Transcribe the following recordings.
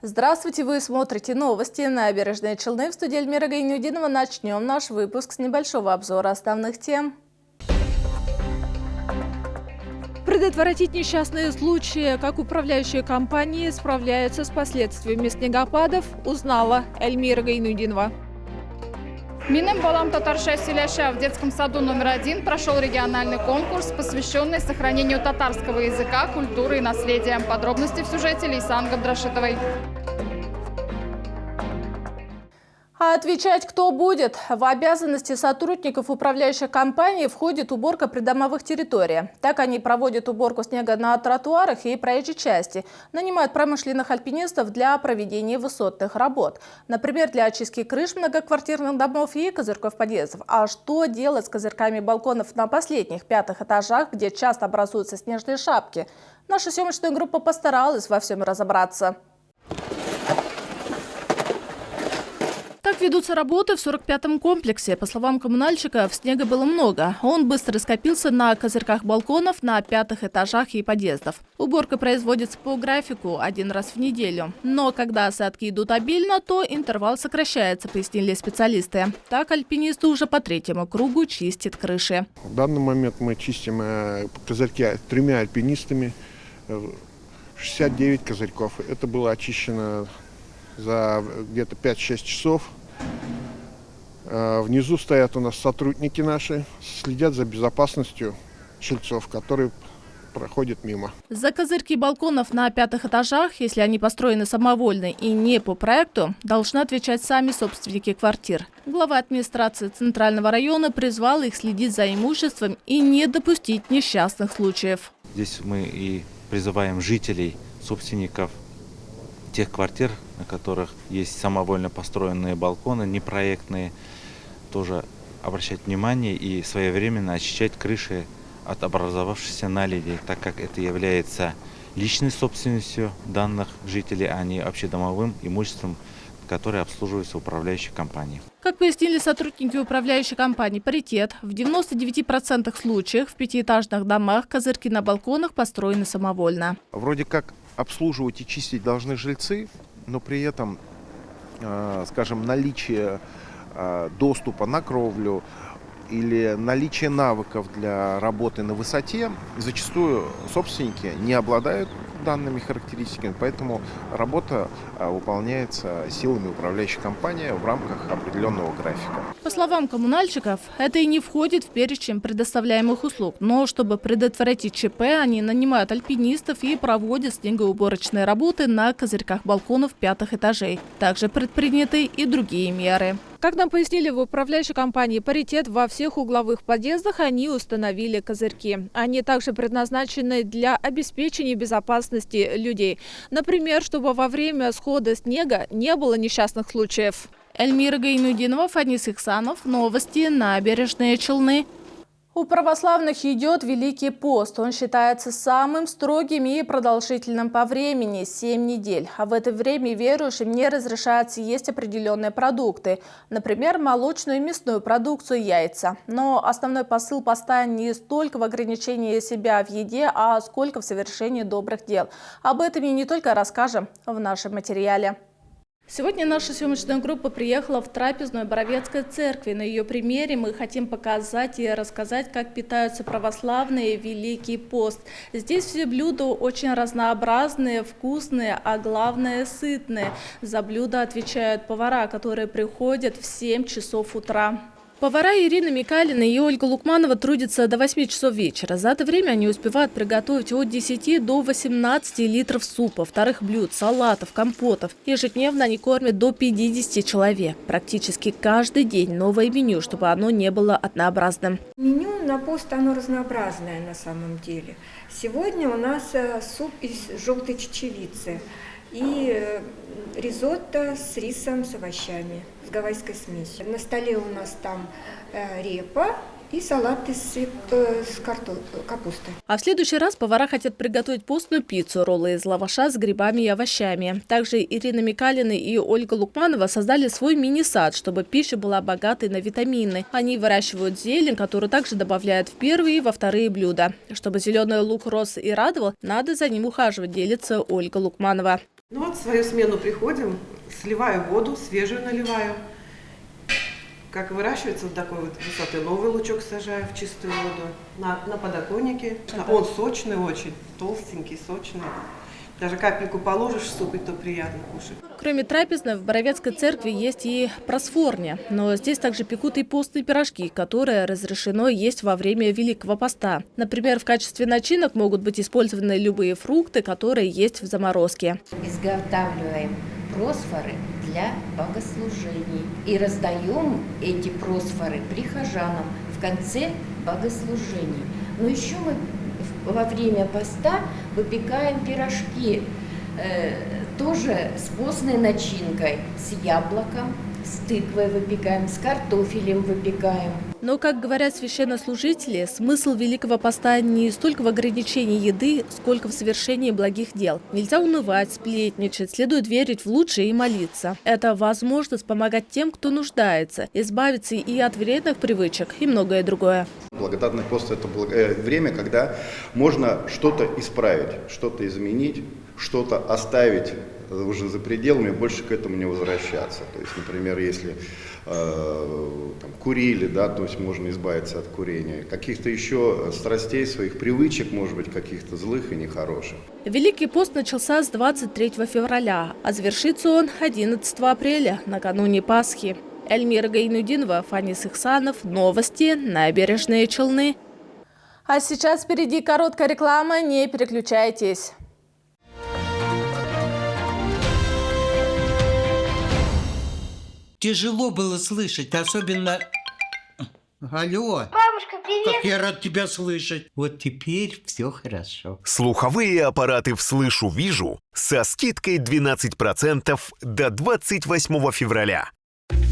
Здравствуйте, вы смотрите новости «Набережные Челны». В студии Эльмира Гайнудинова. Начнем наш выпуск с небольшого обзора основных тем. Предотвратить несчастные случаи, как управляющие компании справляются с последствиями снегопадов, узнала Эльмира Гайнудинова. Минем балам татарша селяша в детском саду номер 1 прошел региональный конкурс, посвященный сохранению татарского языка, культуры и наследия. Подробности в сюжете Лейсан Габдрашитовой. А отвечать кто будет? В обязанности сотрудников управляющих компаний входит уборка придомовых территорий. Так они проводят уборку снега на тротуарах и проезжей части, нанимают промышленных альпинистов для проведения высотных работ. Например, для очистки крыш многоквартирных домов и козырьков подъездов. А что делать с козырьками балконов на последних 5-х этажах, где часто образуются снежные шапки? Наша съемочная группа постаралась во всем разобраться. Так ведутся работы в 45-м комплексе. По словам коммунальщиков, снега было много. Он быстро скопился на козырьках балконов на 5-х этажах и подъездов. Уборка производится по графику 1 раз в неделю. Но когда осадки идут обильно, то интервал сокращается, пояснили специалисты. Так альпинисты уже по 3-му кругу чистят крыши. В данный момент мы чистим козырьки 3 альпинистами, 69 козырьков. Это было очищено за где-то 5-6 часов. Внизу стоят у нас сотрудники наши, следят за безопасностью жильцов, которые проходят мимо. За козырьки балконов на 5-х этажах, если они построены самовольно и не по проекту, должны отвечать сами собственники квартир. Глава администрации Центрального района призвал их следить за имуществом и не допустить несчастных случаев. Здесь мы и призываем жителей, собственников тех квартир, на которых есть самовольно построенные балконы, непроектные, тоже обращать внимание и своевременно очищать крыши от образовавшейся наледи, так как это является личной собственностью данных жителей, а не общедомовым имуществом, которое обслуживается управляющей компанией. Как пояснили сотрудники управляющей компании «Паритет», в 99% случаев в 5-этажных домах козырьки на балконах построены самовольно. Вроде как обслуживать и чистить должны жильцы, но при этом, скажем, наличие доступа на кровлю или наличие навыков для работы на высоте, зачастую собственники не обладают данными характеристиками, поэтому работа выполняется силами управляющей компании в рамках определенного графика. По словам коммунальщиков, это и не входит в перечень предоставляемых услуг. Но чтобы предотвратить ЧП, они нанимают альпинистов и проводят снегоуборочные работы на козырьках балконов 5-х этажей. Также предприняты и другие меры. Как нам пояснили в управляющей компании «Паритет», во всех угловых подъездах они установили козырьки. Они также предназначены для обеспечения безопасности людей. Например, чтобы во время схода снега не было несчастных случаев. Эльмира Гайнудинова, Фанис Ихсанов. Новости «Набережные Челны». У православных идет Великий пост. Он считается самым строгим и продолжительным по времени – 7 недель. А в это время верующим не разрешается есть определенные продукты. Например, молочную и мясную продукцию, яйца. Но основной посыл поста не столько в ограничении себя в еде, а сколько в совершении добрых дел. Об этом и не только расскажем в нашем материале. Сегодня наша съемочная группа приехала в трапезную Боровецкой церкви. На ее примере мы хотим показать и рассказать, как питаются православные в Великий пост. Здесь все блюда очень разнообразные, вкусные, а главное сытные. За блюда отвечают повара, которые приходят в 7 часов утра. Повара Ирина Микалина и Ольга Лукманова трудятся до 8 часов вечера. За это время они успевают приготовить от 10 до 18 литров супа, вторых блюд, салатов, компотов. Ежедневно они кормят до 50 человек. Практически каждый день новое меню, чтобы оно не было однообразным. Меню на пост, оно разнообразное на самом деле. Сегодня у нас суп из желтой чечевицы и ризотто с рисом, с овощами, с гавайской смесью. На столе у нас там репа и салат из капусты. А в следующий раз повара хотят приготовить постную пиццу, роллы из лаваша с грибами и овощами. Также Ирина Микалина и Ольга Лукманова создали свой мини-сад, чтобы пища была богатой на витамины. Они выращивают зелень, которую также добавляют в первые и во вторые блюда. Чтобы зеленый лук рос и радовал, надо за ним ухаживать, делится Ольга Лукманова. Ну вот в свою смену приходим, сливаю воду, свежую наливаю. Как выращивается вот такой вот высоты, новый лучок сажаю в чистую воду на подоконнике. Он сочный очень, толстенький, сочный. Даже капельку положишь в суп, и то приятно кушать. Кроме трапезной, в Боровецкой церкви есть и просфорня. Но здесь также пекут и постные пирожки, которые разрешено есть во время Великого Поста. Например, в качестве начинок могут быть использованы любые фрукты, которые есть в заморозке. Изготавливаем просфоры для богослужений и раздаем эти просфоры прихожанам в конце богослужений. Но еще мы во время поста выпекаем пирожки, тоже с постной начинкой, с яблоком, с тыквой выпекаем, с картофелем выпекаем. Но, как говорят священнослужители, смысл Великого Поста не столько в ограничении еды, сколько в совершении благих дел. Нельзя унывать, сплетничать, следует верить в лучшее и молиться. Это возможность помогать тем, кто нуждается, избавиться и от вредных привычек, и многое другое. Благодатный пост – это время, когда можно что-то исправить, что-то изменить, что-то оставить уже за пределами, больше к этому не возвращаться. То есть, например, если курили, да, то есть можно избавиться от курения, каких-то еще страстей, своих привычек, может быть, каких-то злых и нехороших. Великий пост начался с 23 февраля, а завершится он 11 апреля, накануне Пасхи. Эльмира Гайнудинова, Фанис Ихсанов. Новости. Набережные Челны. А сейчас впереди короткая реклама. Не переключайтесь. Тяжело было слышать, особенно... Алло. Бабушка, привет. Как я рад тебя слышать. Вот теперь все хорошо. Слуховые аппараты «Вслышу-вижу» со скидкой 12% до 28 февраля.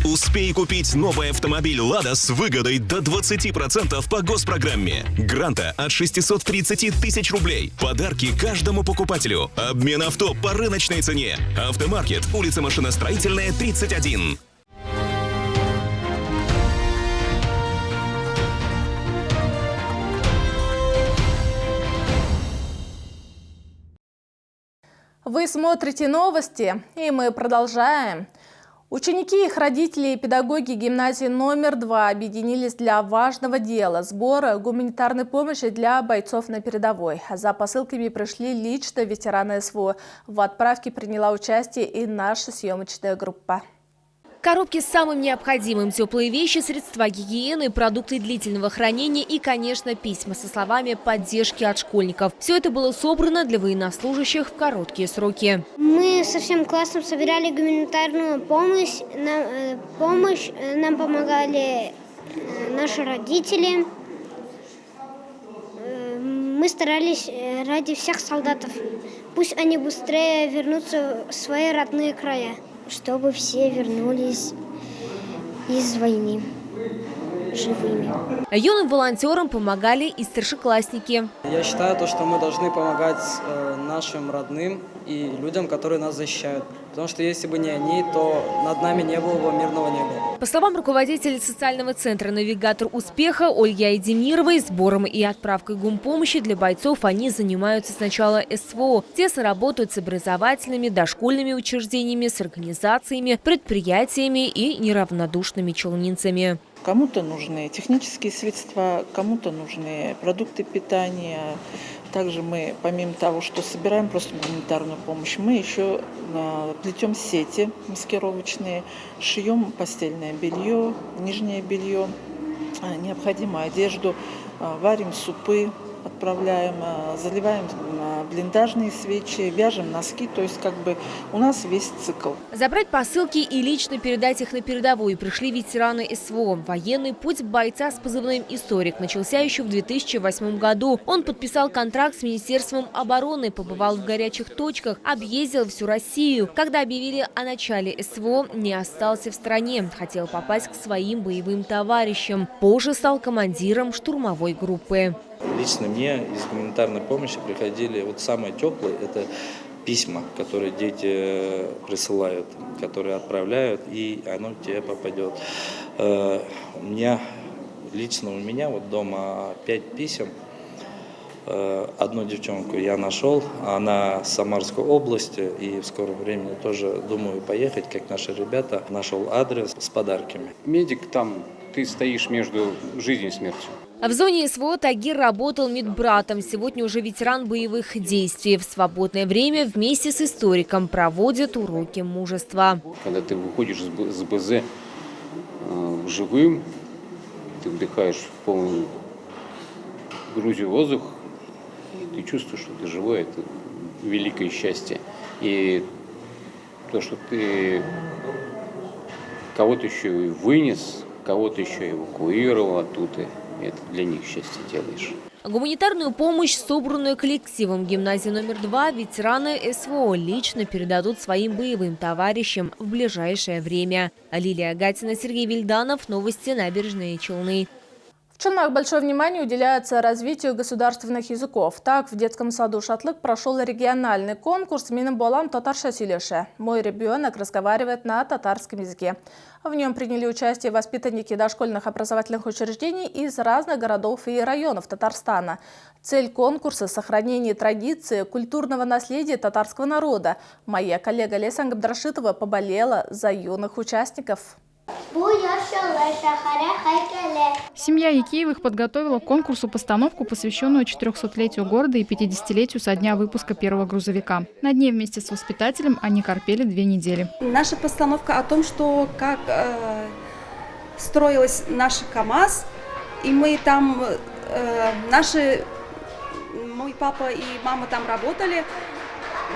Успей купить новый автомобиль «Лада» с выгодой до 20% по госпрограмме. Гранта от 630 тысяч рублей. Подарки каждому покупателю. Обмен авто по рыночной цене. Автомаркет, улица Машиностроительная, 31. Вы смотрите новости, и мы продолжаем. Ученики, их родители и педагоги гимназии номер 2 объединились для важного дела – сбора гуманитарной помощи для бойцов на передовой. За посылками пришли лично ветераны СВО. В отправке приняла участие и наша съемочная группа. Коробки с самым необходимым, теплые вещи, средства гигиены, продукты длительного хранения и, конечно, письма со словами поддержки от школьников. Все это было собрано для военнослужащих в короткие сроки. Мы со всем классом собирали гуманитарную помощь. Нам помогали наши родители. Мы старались ради всех солдатов. Пусть они быстрее вернутся в свои родные края. Чтобы все вернулись из войны живыми. Юным волонтерам помогали и старшеклассники. Я считаю, что мы должны помогать нашим родным и людям, которые нас защищают. Потому что если бы не они, то над нами не было бы мирного неба. По словам руководителя социального центра «Навигатор успеха» Ольги Айдемировой, сбором и отправкой гумпомощи для бойцов они занимаются с начала СВО. Тесно работают с образовательными, дошкольными учреждениями, с организациями, предприятиями и неравнодушными челнинцами. Кому-то нужны технические средства, кому-то нужны продукты питания. Также мы, помимо того, что собираем просто гуманитарную помощь, мы еще плетем сети маскировочные, шьем постельное белье, нижнее белье, необходимую одежду, варим супы, отправляем, заливаем блиндажные свечи, вяжем носки, то есть у нас весь цикл. Забрать посылки и лично передать их на передовую пришли ветераны СВО. Военный путь бойца с позывным «Историк» начался еще в 2008 году. Он подписал контракт с Министерством обороны, побывал в горячих точках, объездил всю Россию. Когда объявили о начале СВО, не остался в стране. Хотел попасть к своим боевым товарищам. Позже стал командиром штурмовой группы. Лично мне из гуманитарной помощи приходили самые теплые, это письма, которые дети присылают, которые отправляют, и оно к тебе попадет. У меня дома 5 писем Одну девчонку я нашел, она с Самарской области, и в скором времени тоже думаю поехать, как наши ребята. Нашел адрес с подарками. Медик там, ты стоишь между жизнью и смертью. В зоне СВО Тагир работал медбратом. Сегодня уже ветеран боевых действий. В свободное время вместе с историком проводит уроки мужества. Когда ты выходишь с БЗ живым, ты вдыхаешь полную грудью воздух, ты чувствуешь, что ты живой, это великое счастье. И то, что ты кого-то еще и вынес, кого-то еще эвакуировал оттуда, это для них счастье делаешь. Гуманитарную помощь, собранную коллективом гимназии номер 2, ветераны СВО лично передадут своим боевым товарищам в ближайшее время. Лилия Гатина, Сергей Вильданов. Новости Набережные Челны. В Челнах большое внимание уделяется развитию государственных языков. Так, в детском саду «Шатлык» прошел региональный конкурс «Миным болам татарша сөйлеші». Мой ребенок разговаривает на татарском языке. В нем приняли участие воспитанники дошкольных образовательных учреждений из разных городов и районов Татарстана. Цель конкурса – сохранение традиции, культурного наследия татарского народа. Моя коллега Лейсан Габдрашитова поболела за юных участников. Семья Якиевых подготовила к конкурсу постановку, посвященную 400-летию города и 50-летию со дня выпуска первого грузовика. На дне вместе с воспитателем они корпели 2 недели. Наша постановка о том, что как строилась наша КАМАЗ, и мы там, мой папа и мама там работали,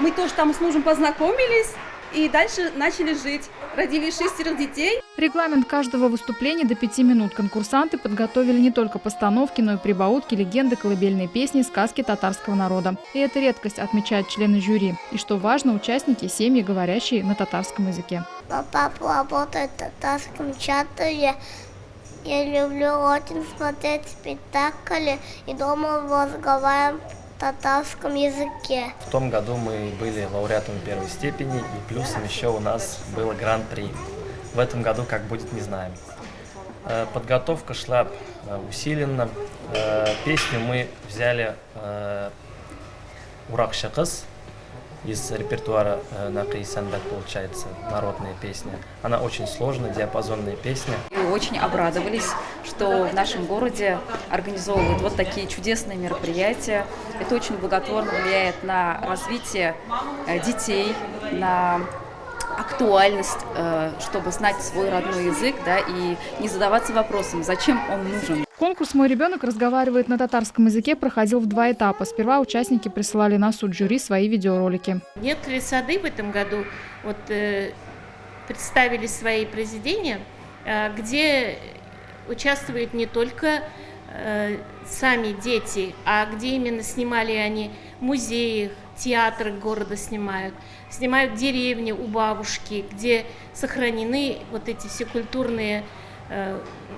мы тоже там с мужем познакомились и дальше начали жить. Родили 6 детей. Регламент каждого выступления до 5 минут. Конкурсанты подготовили не только постановки, но и прибаутки, легенды, колыбельные песни, сказки татарского народа. И это редкость, отмечают члены жюри. И что важно, участники – семьи, говорящие на татарском языке. Папа работает в татарском чатуре. Я люблю очень смотреть спектакли и дома разговариваем на татарском языке. В том году мы были лауреатами первой степени, и плюсом еще у нас было гран-при. В этом году как будет, не знаем. Подготовка шла усиленно. Песню мы взяли «Урак шакыс» из репертуара Накый Сандак, получается, народная песня. Она очень сложная, диапазонная песня. Мы очень обрадовались, что в нашем городе организовывают вот такие чудесные мероприятия. Это очень благотворно влияет на развитие детей, на актуальность, чтобы знать свой родной язык, да, и не задаваться вопросом, зачем он нужен. Конкурс «Мой ребенок разговаривает на татарском языке» проходил в 2 этапа. Сперва участники присылали на суд жюри свои видеоролики. Некоторые сады в этом году представили свои произведения, где участвуют не только сами дети, а где именно снимали они в музеях, театры города снимают деревни у бабушки, где сохранены вот эти все культурные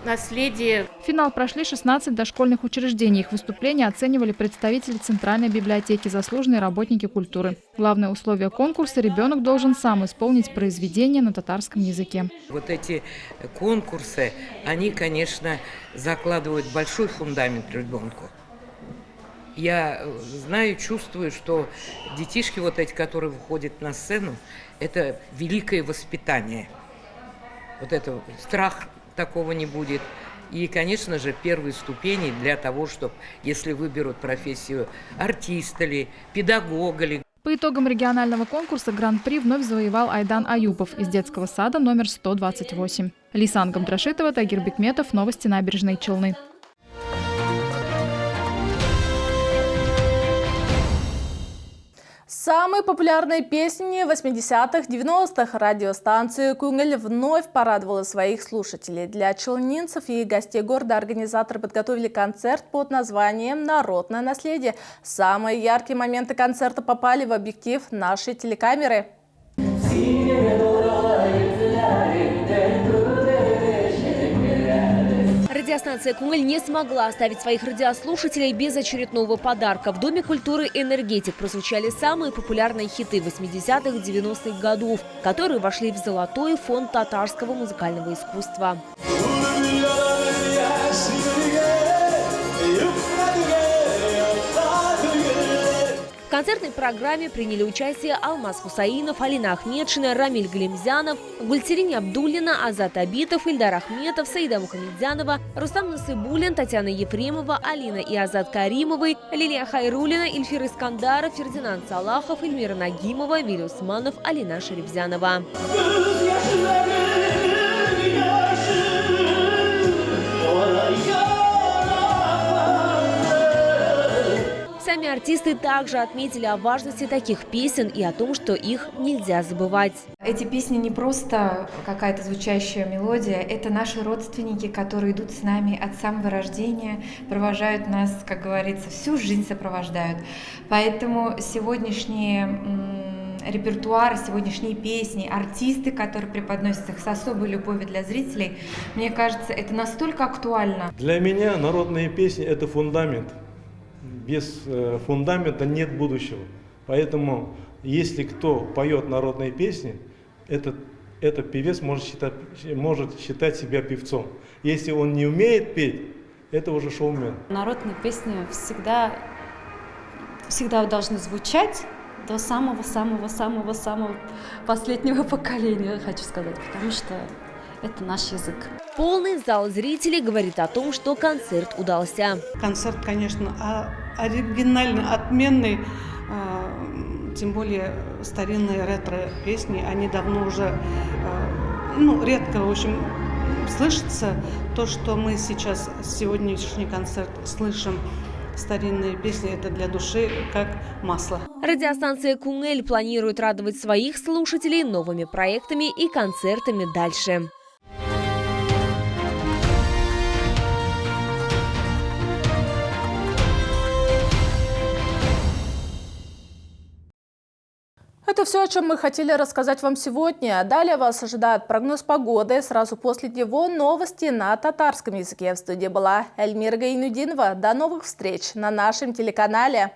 наследия. В финал прошли 16 дошкольных учреждений. Их выступления оценивали представители Центральной библиотеки, заслуженные работники культуры. Главное условие конкурса – ребенок должен сам исполнить произведение на татарском языке. Вот эти конкурсы, они, конечно, закладывают большой фундамент ребенку. Я знаю, чувствую, что детишки вот эти, которые выходят на сцену, это великое воспитание. Вот это страх такого не будет. И, конечно же, первые ступени для того, чтобы, если выберут профессию артиста ли, педагога ли. По итогам регионального конкурса гран-при вновь завоевал Айдан Аюпов из детского сада номер 128. Лейсан Габдрашитова, Тагир Бекметов. Новости Набережной Челны. Самые популярные песни 80-х, 90-х. Радиостанция «Кунгель» вновь порадовала своих слушателей. Для челнинцев и гостей города организаторы подготовили концерт под названием «Народное наследие». Самые яркие моменты концерта попали в объектив нашей телекамеры. Радиостанция «Кунгель» не смогла оставить своих радиослушателей без очередного подарка. В Доме культуры «Энергетик» прозвучали самые популярные хиты 80-х, 90-х годов, которые вошли в золотой фонд татарского музыкального искусства. концертной программе приняли участие Алмаз Хусаинов, Алина Ахмедшина, Рамиль Галимзянов, Гульцерин Абдуллина, Азат Абитов, Ильдар Ахметов, Саида Мухамедзянова, Рустам Насыбуллин, Татьяна Ефремова, Алина и Азат Каримовой, Лилия Хайруллина, Ильфир Искандаров, Фердинанд Салахов, Эльмира Нагимова, Виль Усманов, Алина Шарифзянова. Сами артисты также отметили о важности таких песен и о том, что их нельзя забывать. Эти песни не просто какая-то звучащая мелодия, это наши родственники, которые идут с нами от самого рождения, провожают нас, как говорится, всю жизнь сопровождают. Поэтому сегодняшний репертуар, сегодняшние песни, артисты, которые преподносят их с особой любовью для зрителей, мне кажется, это настолько актуально. Для меня народные песни – это фундамент. Без фундамента нет будущего. Поэтому, если кто поет народные песни, этот певец может считать себя певцом. Если он не умеет петь, это уже шоумен. Народные песни всегда должны звучать до самого-самого-самого-самого последнего поколения, хочу сказать, потому что это наш язык. Полный зал зрителей говорит о том, что концерт удался. Концерт, конечно, оригинальный, отменный, тем более старинные ретро-песни, они давно уже, редко, в общем, слышится. То, что мы сейчас, сегодняшний концерт, слышим старинные песни, это для души как масло. Радиостанция «Кунель» планирует радовать своих слушателей новыми проектами и концертами дальше. Это все, о чем мы хотели рассказать вам сегодня. Далее вас ожидает прогноз погоды. Сразу после него новости на татарском языке. В студии была Эльмира Гайнудинова. До новых встреч на нашем телеканале.